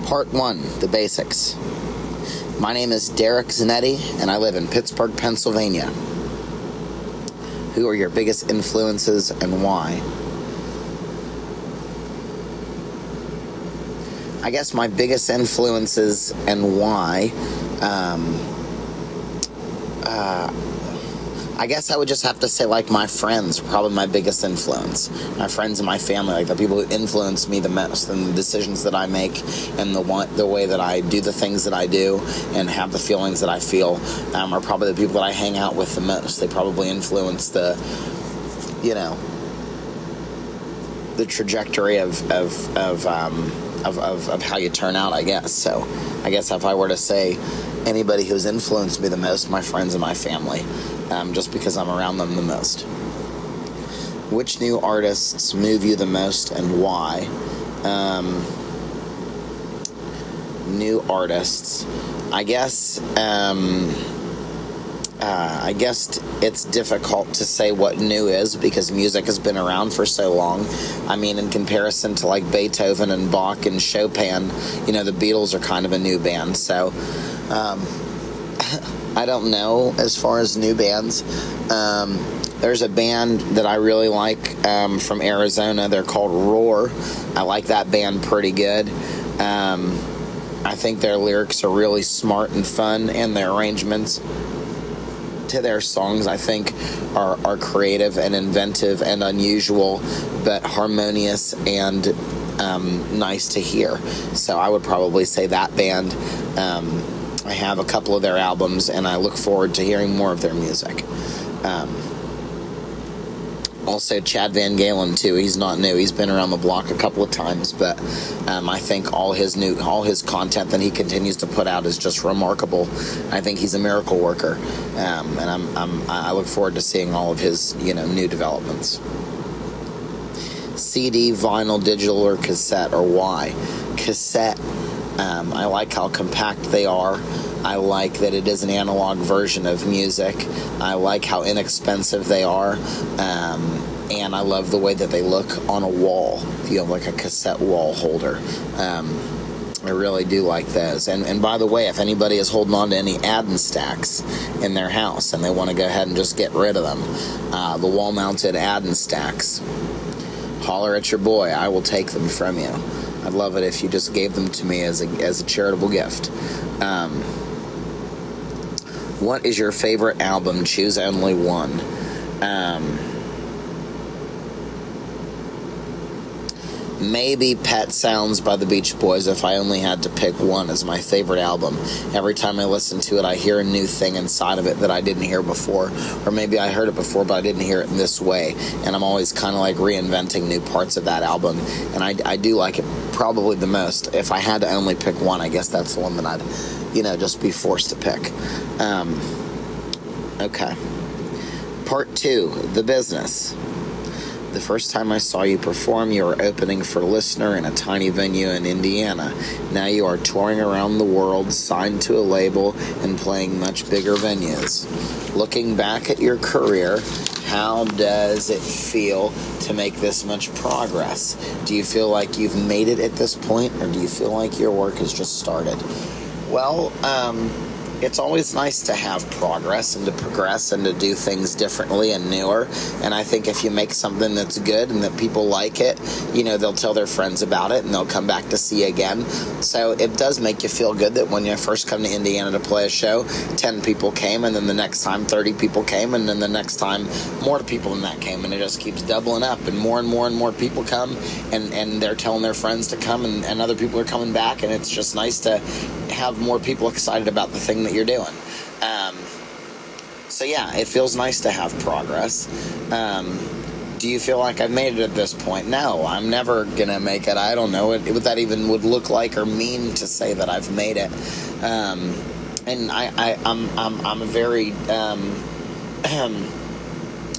Part 1, the basics. My name is Derek Zanetti, and I live in Pittsburgh, Pennsylvania. Who are your biggest influences and why? I guess my biggest influences and why, I guess I would just have to say, like, my friends are probably my biggest influence. My friends and my family, like the people who influence me the most, and the decisions that I make, and the way that I do the things that I do, and have the feelings that I feel, are probably the people that I hang out with the most. They probably influence the trajectory of how you turn out, I guess. So I guess if I were to say anybody who's influenced me the most, my friends and my family, just because I'm around them the most. Which new artists move you the most and why? New artists. I guess it's difficult to say what new is because music has been around for so long. I mean, in comparison to like Beethoven and Bach and Chopin, the Beatles are kind of a new band. So I don't know as far as new bands. There's a band that I really like from Arizona. They're called Roar. I like that band pretty good. I think their lyrics are really smart and fun, and their arrangements to their songs, I think, are creative and inventive and unusual, but harmonious and nice to hear. So I would probably say that band. I have a couple of their albums, and I look forward to hearing more of their music. Also, Chad Van Galen too. He's not new. He's been around the block a couple of times, but I think all his content that he continues to put out is just remarkable. I think he's a miracle worker, and I look forward to seeing all of his new developments. CD, vinyl, digital, or cassette, or why? Cassette. I like how compact they are. I like that it is an analog version of music. I like how inexpensive they are. And I love the way that they look on a wall. If you have like a cassette wall holder. I really do like those. And by the way, if anybody is holding on to any Adden stacks in their house and they want to go ahead and just get rid of them, the wall-mounted Adden stacks, holler at your boy. I will take them from you. I'd love it if you just gave them to me as a charitable gift. What is your favorite album? Choose only one. Maybe Pet Sounds by the Beach Boys if I only had to pick one as my favorite album. Every time I listen to it, I hear a new thing inside of it that I didn't hear before. Or maybe I heard it before, but I didn't hear it in this way. And I'm always kind of like reinventing new parts of that album. And I do like it probably the most. If I had to only pick one, I guess that's the one that I'd, just be forced to pick. Okay. Part 2, the business. The first time I saw you perform, you were opening for Listener in a tiny venue in Indiana. Now you are touring around the world, signed to a label, and playing much bigger venues. Looking back at your career, how does it feel to make this much progress? Do you feel like you've made it at this point, or do you feel like your work has just started? Well, it's always nice to have progress and to progress and to do things differently and newer. And I think if you make something that's good and that people like it, they'll tell their friends about it and they'll come back to see you again. So it does make you feel good that when you first come to Indiana to play a show, 10 people came, and then the next time 30 people came, and then the next time more people than that came, and it just keeps doubling up, and more people come, and they're telling their friends to come, and other people are coming back, and it's just nice to have more people excited about the thing that you're doing. So yeah, it feels nice to have progress. Do you feel like I've made it at this point? No, I'm never gonna make it. I don't know what that even would look like or mean to say that I've made it. And I'm a very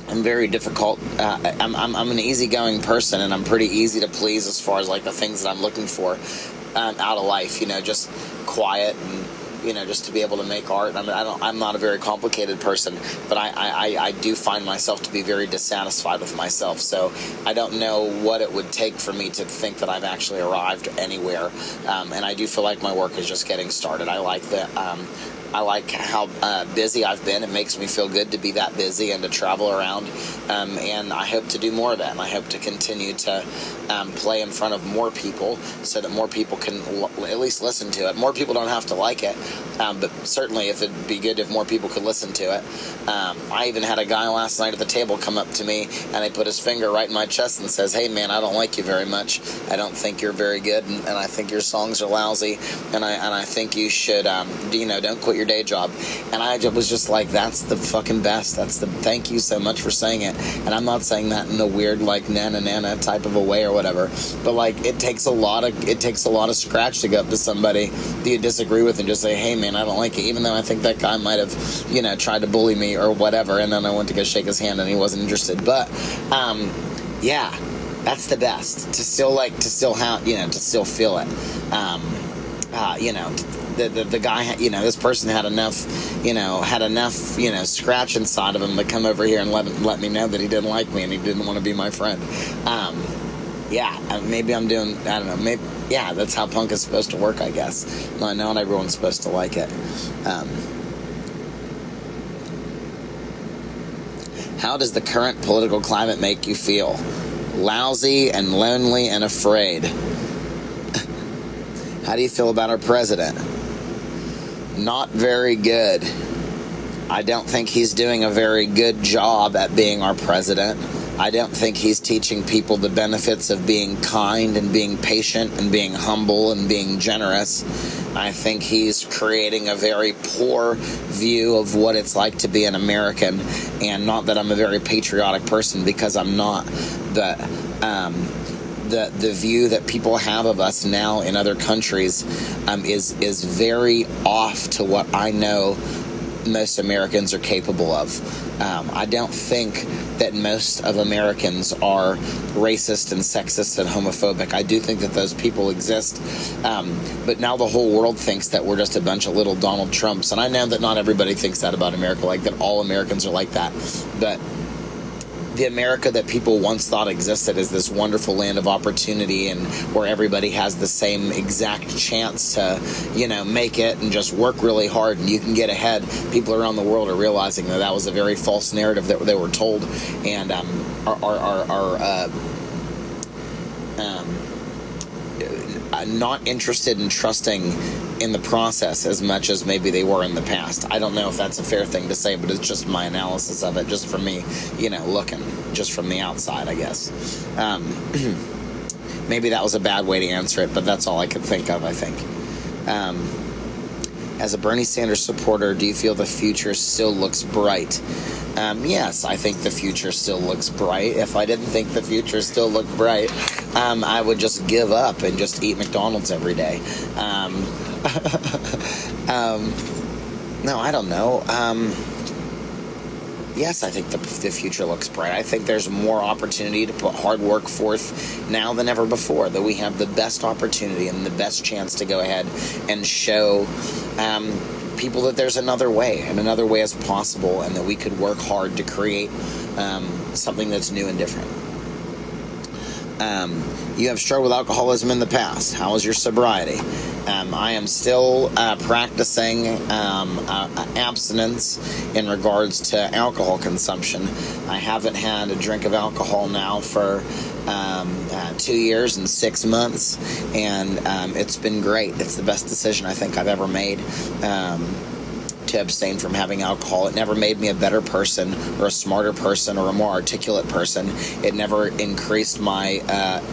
I'm very difficult. I'm an easygoing person, and I'm pretty easy to please as far as like the things that I'm looking for out of life. Just quiet and just to be able to make art. I mean, I'm not a very complicated person, but I do find myself to be very dissatisfied with myself. So I don't know what it would take for me to think that I've actually arrived anywhere. And I do feel like my work is just getting started. I like how busy I've been. It makes me feel good to be that busy and to travel around. And I hope to do more of that. And I hope to continue to play in front of more people so that more people can at least listen to it. More people don't have to like it. But certainly if it'd be good if more people could listen to it. I even had a guy last night at the table come up to me and he put his finger right in my chest and says, "Hey man, I don't like you very much. I don't think you're very good, and I think your songs are lousy, and I think you should, don't quit your day job." And I was just like, that's the fucking best. Thank you so much for saying it. And I'm not saying that in a weird like nana type of a way or whatever, but like it takes a lot of scratch to go up to somebody that you disagree with and just say, "Hey man, I don't like it," even though I think that guy might have tried to bully me or whatever, and then I went to go shake his hand and he wasn't interested. But yeah, that's the best, to still feel it. The guy, this person had enough scratch inside of him to come over here and let me know that he didn't like me and he didn't want to be my friend. Maybe I'm doing, I don't know, maybe, yeah, that's how punk is supposed to work, I guess. Not everyone's supposed to like it. How does the current political climate make you feel? Lousy and lonely and afraid. How do you feel about our president? Not very good. I don't think he's doing a very good job at being our president. I don't think he's teaching people the benefits of being kind and being patient and being humble and being generous. I think he's creating a very poor view of what it's like to be an American. And not that I'm a very patriotic person, because I'm not, but the view that people have of us now in other countries is very off to what I know most Americans are capable of. I don't think that most of Americans are racist and sexist and homophobic. I do think that those people exist, but now the whole world thinks that we're just a bunch of little Donald Trumps, and I know that not everybody thinks that about America, like that all Americans are like that, but the America that people once thought existed as this wonderful land of opportunity and where everybody has the same exact chance to, make it and just work really hard and you can get ahead. People around the world are realizing that was a very false narrative that they were told, and are not interested in trusting in the process as much as maybe they were in the past. I don't know if that's a fair thing to say, but it's just my analysis of it, just from me, looking just from the outside, I guess. Maybe that was a bad way to answer it, but that's all I could think of, I think. As a Bernie Sanders supporter, do you feel the future still looks bright? Yes, I think the future still looks bright. If I didn't think the future still looked bright, I would just give up and just eat McDonald's every day. No, I don't know. Yes, I think the future looks bright. I think there's more opportunity to put hard work forth now than ever before, that we have the best opportunity and the best chance to go ahead and show people that there's another way, and another way is possible, and that we could work hard to create something that's new and different. You have struggled with alcoholism in the past. How is your sobriety? I am still practicing abstinence in regards to alcohol consumption. I haven't had a drink of alcohol now for 2 years and 6 months, and it's been great. It's the best decision I think I've ever made. To abstain from having alcohol. It never made me a better person or a smarter person or a more articulate person. It never increased my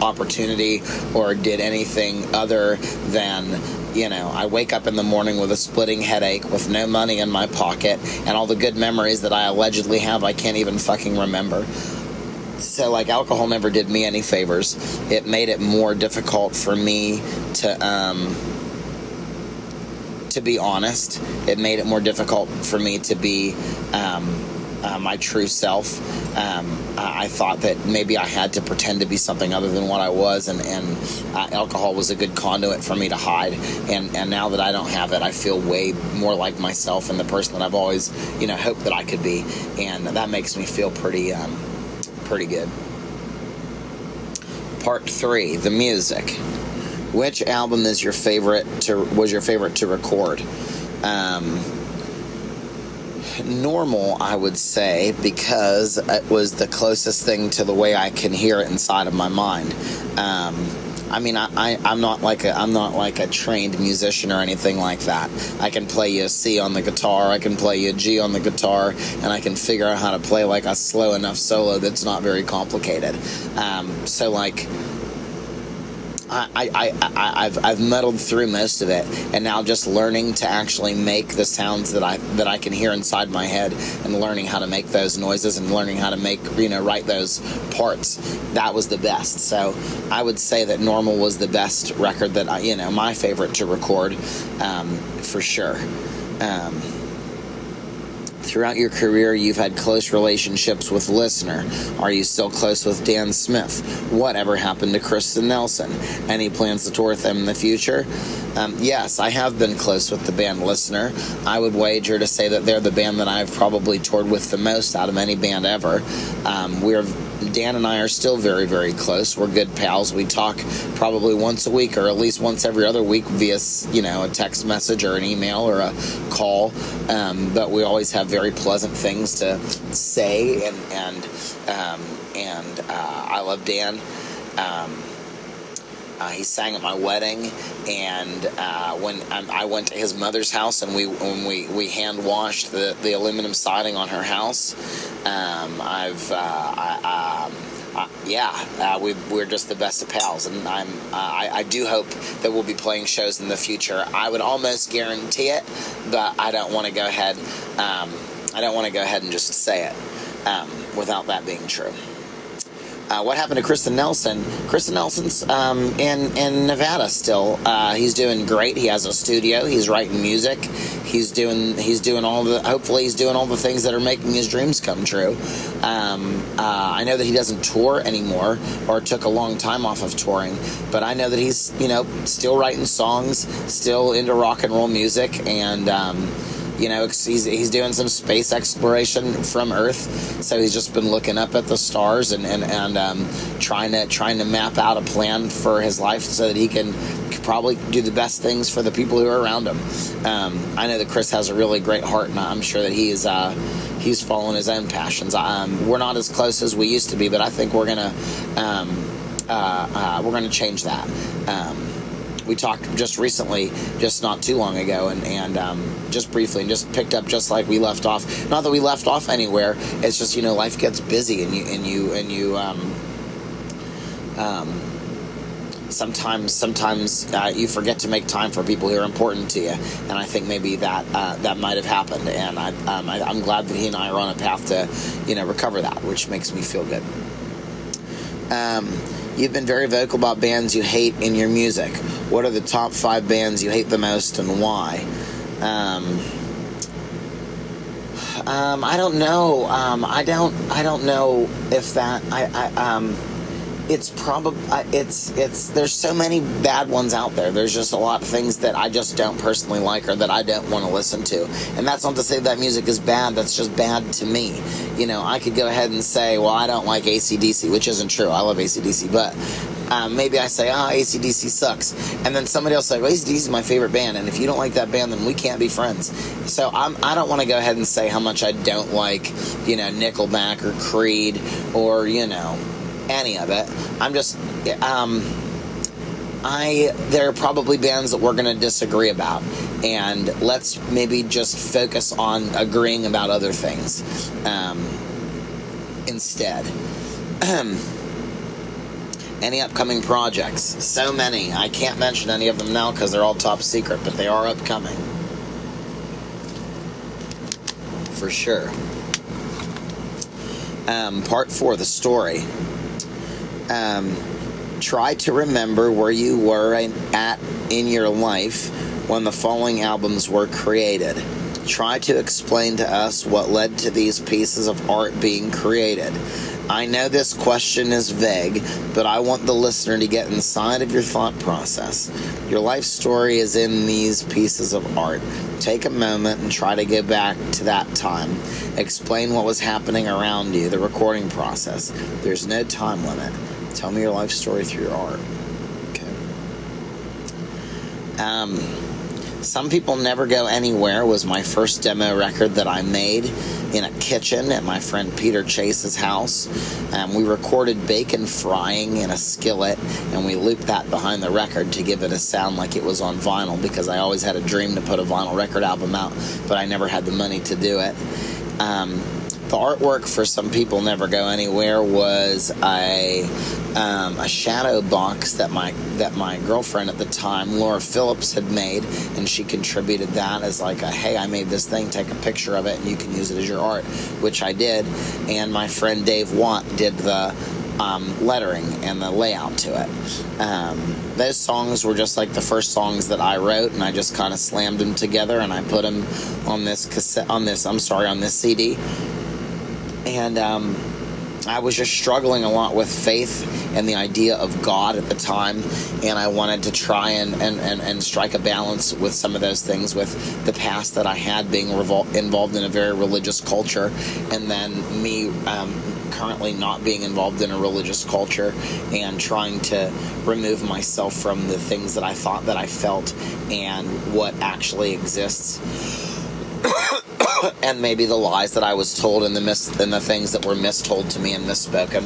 opportunity or did anything other than, I wake up in the morning with a splitting headache with no money in my pocket, and all the good memories that I allegedly have I can't even fucking remember. So, alcohol never did me any favors. It made it more difficult for me to be honest. It made it more difficult for me to be my true self. I thought that maybe I had to pretend to be something other than what I was, and alcohol was a good conduit for me to hide. And now that I don't have it, I feel way more like myself and the person that I've always, hoped that I could be, and that makes me feel pretty good. Part 3, the music. Which album was your favorite to record? Normal, I would say, because it was the closest thing to the way I can hear it inside of my mind. I'm not like a trained musician or anything like that. I can play you a C on the guitar, I can play you a G on the guitar, and I can figure out how to play like a slow enough solo that's not very complicated. I've muddled through most of it, and now just learning to actually make the sounds that I can hear inside my head, and learning how to make those noises, and learning how to write those parts. That was the best. So I would say that Normal was the best record that my favorite to record, for sure. Throughout your career, you've had close relationships with Listener. Are you still close with Dan Smith? Whatever happened to Kristen Nelson? Any plans to tour with them in the future? Yes, I have been close with the band Listener. I would wager to say that they're the band that I've probably toured with the most out of any band ever. Dan and I are still very, very close. We're good pals. We talk probably once a week, or at least once every other week, via a text message or an email or a call. But we always have very pleasant things to say, and I love Dan. He sang at my wedding, and when I went to his mother's house, and we hand washed the aluminum siding on her house. We're just the best of pals, and I do hope that we'll be playing shows in the future. I would almost guarantee it, but I don't want to go ahead. I don't want to go ahead and just say it without that being true. What happened to Kristen Nelson? Kristen Nelson's in Nevada still. He's doing great. He has a studio. He's writing music. Hopefully he's doing all the things that are making his dreams come true. I know that he doesn't tour anymore, or took a long time off of touring, but I know that he's, still writing songs, still into rock and roll music, and he's doing some space exploration from Earth. So he's just been looking up at the stars and trying to map out a plan for his life so that he can probably do the best things for the people who are around him. I know that Chris has a really great heart, and I'm sure that he's following his own passions. We're not as close as we used to be, but I think we're gonna change that. We talked just recently, just not too long ago, and just briefly, and just picked up just like we left off. Not that we left off anywhere. It's just life gets busy, and you sometimes you forget to make time for people who are important to you, and I think maybe that might have happened, and I'm glad that he and I are on a path to recover that, which makes me feel good. You've been very vocal about bands you hate in your music. What are the top 5 bands you hate the most, and why? I don't know. I don't know if that. It's probably there's so many bad ones out there. There's just a lot of things that I just don't personally like, or that I don't want to listen to. And that's not to say that music is bad. That's just bad to me. I could go ahead and say, well, I don't like AC/DC, which isn't true. I love AC/DC, but maybe I say, AC/DC sucks. And then somebody else say, well, AC/DC is my favorite band, and if you don't like that band, then we can't be friends. So I don't want to go ahead and say how much I don't like, Nickelback or Creed or, any of it. I'm just, there are probably bands that we're going to disagree about, and let's maybe just focus on agreeing about other things instead. Any upcoming projects? So many. I can't mention any of them now because they're all top secret, but they are upcoming. For sure. Part 4, the story. Try to remember where you were at in your life when the following albums were created. Try to explain to us what led to these pieces of art being created. I know this question is vague, but I want the listener to get inside of your thought process. Your life story is in these pieces of art. Take a moment and try to go back to that time. Explain what was happening around you, the recording process. There's no time limit. Tell me your life story through your art. Okay. Some People Never Go Anywhere was my first demo record that I made in a kitchen at my friend Peter Chase's house. We recorded bacon frying in a skillet, and we looped that behind the record to give it a sound like it was on vinyl, because I always had a dream to put a vinyl record album out, but I never had the money to do it. The artwork for Some People Never Go Anywhere was a shadow box that my girlfriend at the time, Laura Phillips, had made, and she contributed that as like a, hey, I made this thing, take a picture of it and you can use it as your art, which I did. And my friend Dave Watt did the lettering and the layout to it. Those songs were just like the first songs that I wrote, and I just kind of slammed them together and I put them on this CD. And I was just struggling a lot with faith and the idea of God at the time, and I wanted to try and strike a balance with some of those things, with the past that I had, being involved in a very religious culture, and then me currently not being involved in a religious culture, and trying to remove myself from the things that I thought that I felt and what actually exists. And maybe the lies that I was told and the things that were mistold to me and misspoken.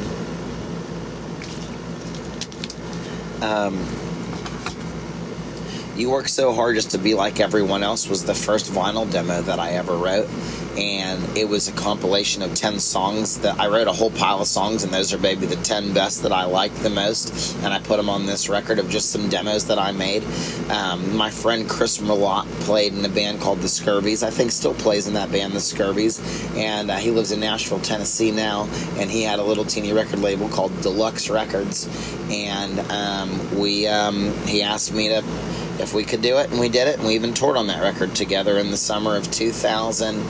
You Work So Hard Just to Be Like Everyone Else was the first vinyl demo that I ever wrote, and it was a compilation of 10 songs. That I wrote a whole pile of songs, and those are maybe the 10 best that I liked the most, and I put them on this record of just some demos that I made. My friend Chris Merlot played in a band called The Scurvies. I think still plays in that band, The Scurvies, and he lives in Nashville, Tennessee now, and he had a little teeny record label called Deluxe Records, and he asked me if we could do it, and we did it, and we even toured on that record together in the summer of 2010.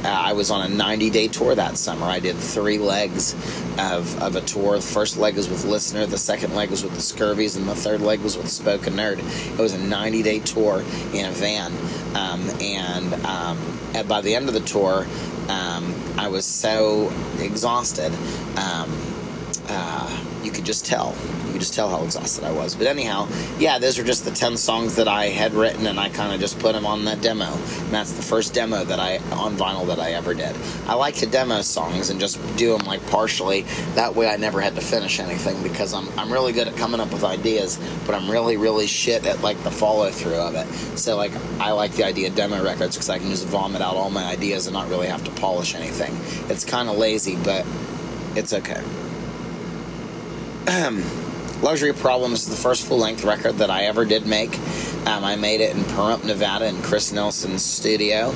I was on a 90-day tour that summer. I did 3 legs of a tour. The first leg was with Listener, the second leg was with the Scurvies, and the third leg was with Spoken Nerd. It was a 90-day tour in a van, and by the end of the tour, I was so exhausted. You could just tell. You could just tell how exhausted I was. But anyhow, yeah, those are just the 10 songs that I had written, and I kind of just put them on that demo. And that's the first demo on vinyl that I ever did. I like to demo songs and just do them like partially. That way I never had to finish anything, because I'm really good at coming up with ideas, but I'm really, really shit at like the follow through of it. So like, I like the idea of demo records because I can just vomit out all my ideas and not really have to polish anything. It's kind of lazy, but it's okay. Luxury Problems is the first full-length record that I ever did make. I made it in Pahrump, Nevada, in Chris Nelson's studio,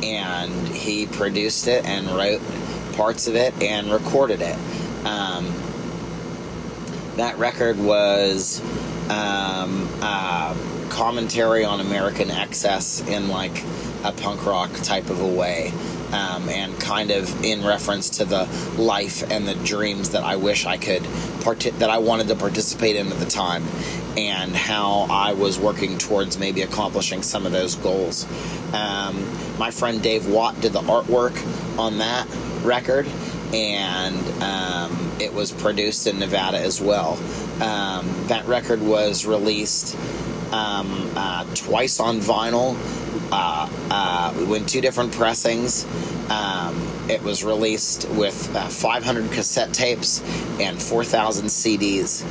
and he produced it and wrote parts of it and recorded it. That record was commentary on American excess in like a punk rock type of a way. And kind of in reference to the life and the dreams that I wish I could that I wanted to participate in at the time, and how I was working towards maybe accomplishing some of those goals. My friend Dave Watt did the artwork on that record, and it was produced in Nevada as well. That record was released twice on vinyl. We went 2 different pressings. It was released with 500 cassette tapes and 4,000 CDs.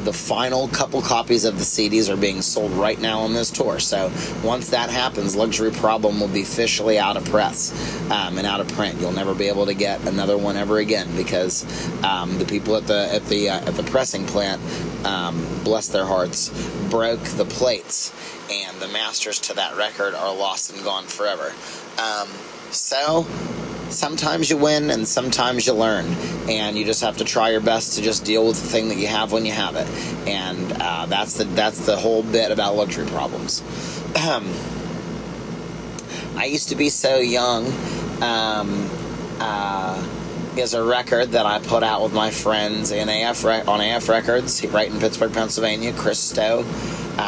The final couple copies of the CDs are being sold right now on this tour. So once that happens, Luxury Problem will be officially out of press and out of print. You'll never be able to get another one ever again, because the people at the pressing plant, bless their hearts, broke the plates, and the masters to that record are lost and gone forever. So sometimes you win and sometimes you learn, and you just have to try your best to just deal with the thing that you have when you have it. And that's the whole bit about Luxury Problems. I used to be so young is a record that I put out with my friends on AF Records, right in Pittsburgh, Pennsylvania. Chris Stowe,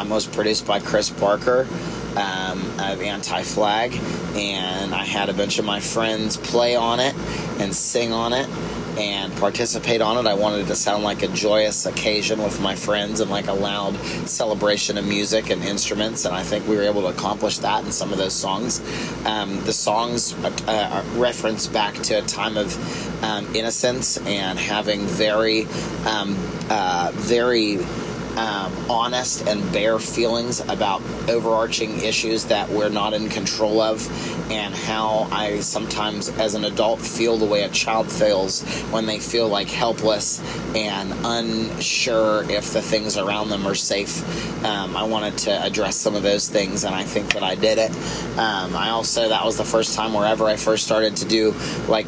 was produced by Chris Barker of Anti-Flag, and I had a bunch of my friends play on it and sing on it and participate on it. I wanted it to sound like a joyous occasion with my friends and like a loud celebration of music and instruments, and I think we were able to accomplish that in some of those songs. The songs reference back to a time of innocence and having very honest and bare feelings about overarching issues that we're not in control of, and how I sometimes as an adult feel the way a child feels when they feel like helpless and unsure if the things around them are safe. I wanted to address some of those things, and I think that I did it. That was the first time wherever I first started to do like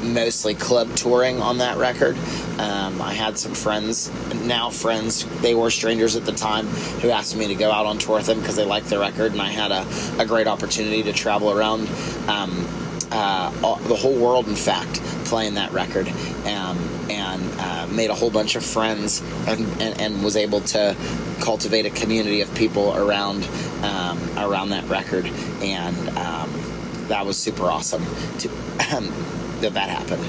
mostly club touring on that record. I had some friends, they were strangers at the time, who asked me to go out on tour with them because they liked the record, and I had a great opportunity to travel around the whole world, in fact, playing that record, and made a whole bunch of friends, and was able to cultivate a community of people around that record, and that was super awesome that happened.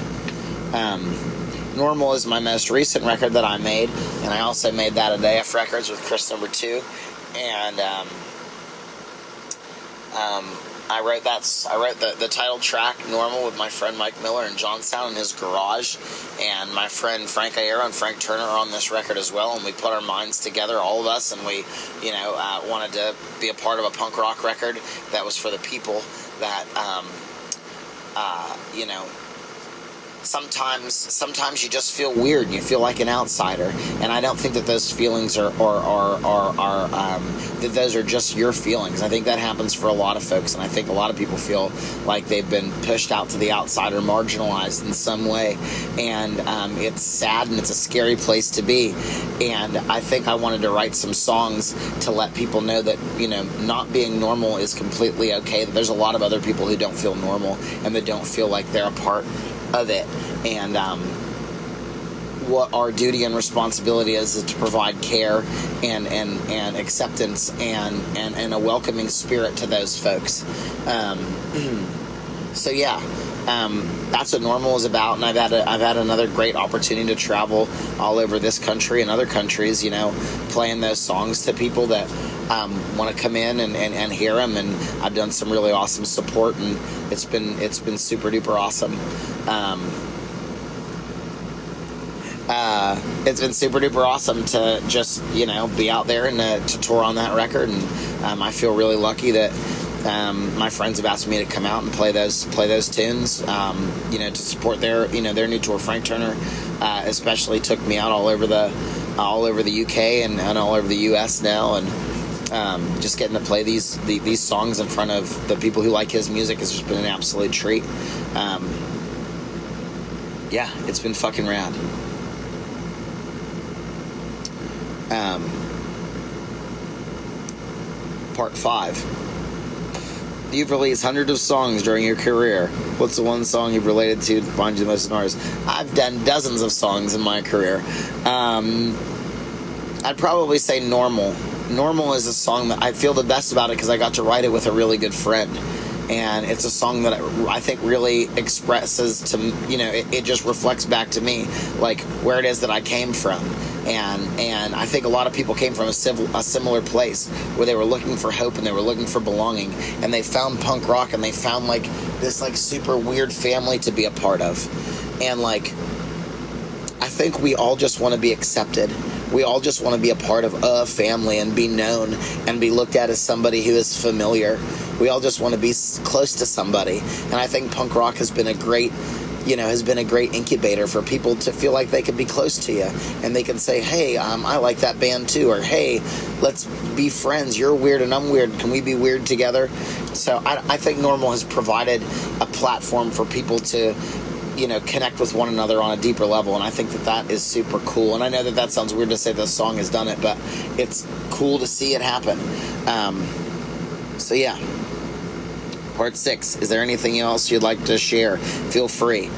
Normal is my most recent record that I made, and I also made that at AF Records with Chris Number 2, and I wrote the title track, Normal, with my friend Mike Miller in Johnstown in his garage, and my friend Frank Iero and Frank Turner are on this record as well, and we put our minds together, all of us, and we, wanted to be a part of a punk rock record that was for the people that, Sometimes you just feel weird and you feel like an outsider, and I don't think that those feelings that those are just your feelings. I think that happens for a lot of folks, and I think a lot of people feel like they've been pushed out to the outside or marginalized in some way, and it's sad and it's a scary place to be. And I think I wanted to write some songs to let people know that not being normal is completely okay, that there's a lot of other people who don't feel normal and that don't feel like they're a part of it, and what our duty and responsibility is to provide care and acceptance and a welcoming spirit to those folks. So yeah, that's what Normal is about, and I've had another great opportunity to travel all over this country and other countries, playing those songs to people that want to come in and hear them, and I've done some really awesome support, and it's been super duper awesome. It's been super duper awesome to just be out there and to tour on that record, and I feel really lucky that my friends have asked me to come out and play those tunes, to support their new tour. Frank Turner especially took me out all over the UK and all over the US now, and just getting to play these songs in front of the people who like his music has just been an absolute treat. Yeah, it's been fucking rad. Part 5. You've released hundreds of songs during your career. What's the one song you've related to that finds you the most in artists? I've done dozens of songs in my career. I'd probably say Normal. Normal is a song that I feel the best about it because I got to write it with a really good friend. And it's a song that I think really expresses to, it just reflects back to me, like, where it is that I came from. And I think a lot of people came from a similar place where they were looking for hope and they were looking for belonging. And they found punk rock and they found, like, this, like, super weird family to be a part of. And, like, I think we all just want to be accepted. We all just want to be a part of a family and be known and be looked at as somebody who is familiar. We all just want to be close to somebody. And I think punk rock has been a great has been a great incubator for people to feel like they can be close to you, and they can say, hey, I like that band too, or hey, let's be friends. You're weird and I'm weird. Can we be weird together? So I think Normal has provided a platform for people to connect with one another on a deeper level, and I think that is super cool. And I know that sounds weird to say this song has done it, but it's cool to see it happen. So yeah, part 6. Is there anything else you'd like to share? Feel free.